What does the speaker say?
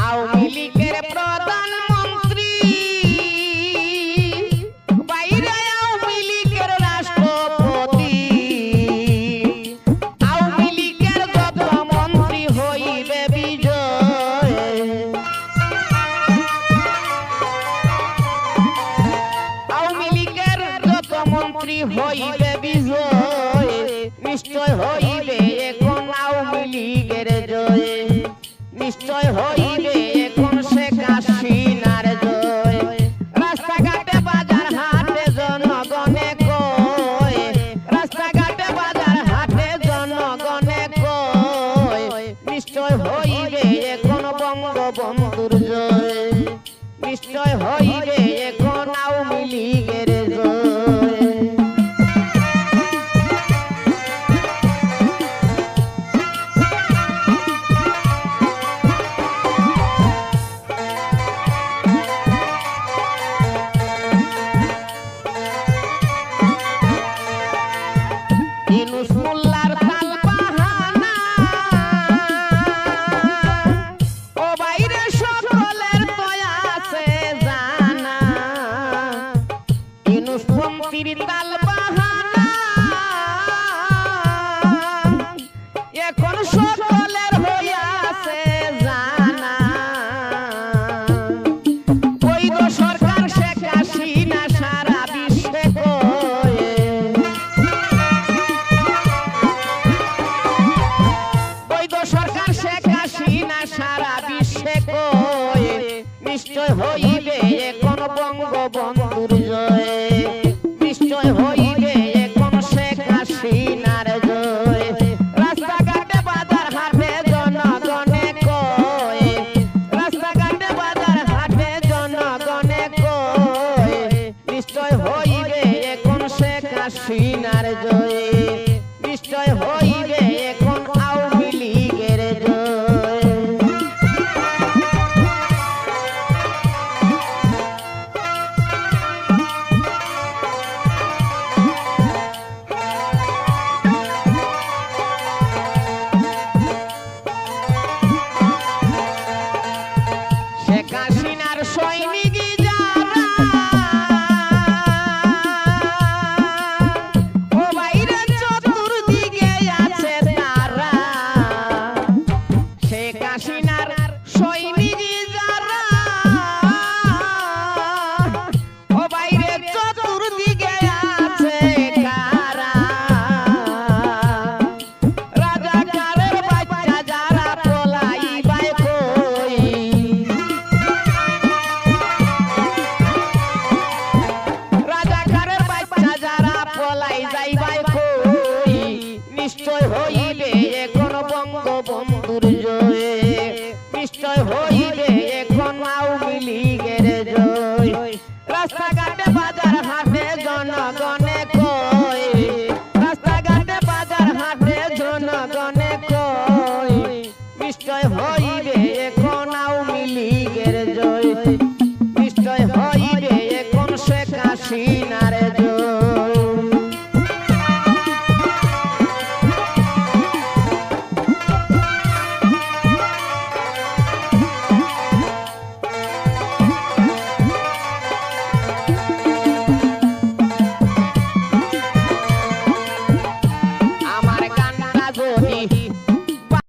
আওয়ামী লীগের প্রধানমন্ত্রী বাইরে আওয়ামী লীগের রাষ্ট্রপতি আওয়ামী লীগের যত মন্ত্রী হইবে বিজয় আওয়ামী লীগের যত মন্ত্রী হইবে বিজয় নিশ্চয় হইবে এখন আওয়ামী লীগের জয় নিশ্চয় হইবে এখন শেখ হাসিনার জয় রাস্তাঘাটে বাজার হাটে জনগণে কয় রাস্তাঘাটে বাজার হাটে জনগণে কয় নিশ্চয় হইবে এখন বঙ্গবন্ধুর জয় নিশ্চয় হইবে এখন আওয়ামী লীগের জয় ইউনূস মোল্লার তাল বাহানা ও বাইরে সকলের দয়া আছে জানা ইউনূস মন্ত্রীর তাল বাহানা এখন সকলের হইয়াছে জানা বৈধ সরকার শেখ হাসিনা সারা বিশ্বে কয় সরকার শেখ হাসিনা সারা বিশ্বে কয় নিশ্চয় হইবে এখন বঙ্গবন্ধুর জয় নিশ্চয় হইবে এখন শেখ হাসিনার জয় রাস্তাঘাটে বাজার হাটে জনগণে কয় রাস্তাঘাটে বাজার হাটে জনগণে কয় নিশ্চয় হইবে এখন শেখ হাসিনার জয় নিশ্চয় হইবে এখন আওয়ামী লীগের জয় শেখ হাসিনার সৈনিক যারা ও বাইরে চতুর্দিকে আছে তারা শেখ হাসিনার সৈনিক যারা ও বাইরে চতুর্দিকে আছে কারা রাজাকারের বাচ্চা যারা পলাইবাই কই রাজাকারের বাচ্চা যারা পলাই যাইবাই কই নিশ্চয় হইবে এখন বঙ্গবন্ধুর জয় নিশ্চয় হইবে এখন আওয়ামী লীগের জয় রাস্তাঘাটে বাজার হাটে জনগণে কয় রাস্তাঘাটে বাজার হাটে জনগণে কয় নিশ্চয় হই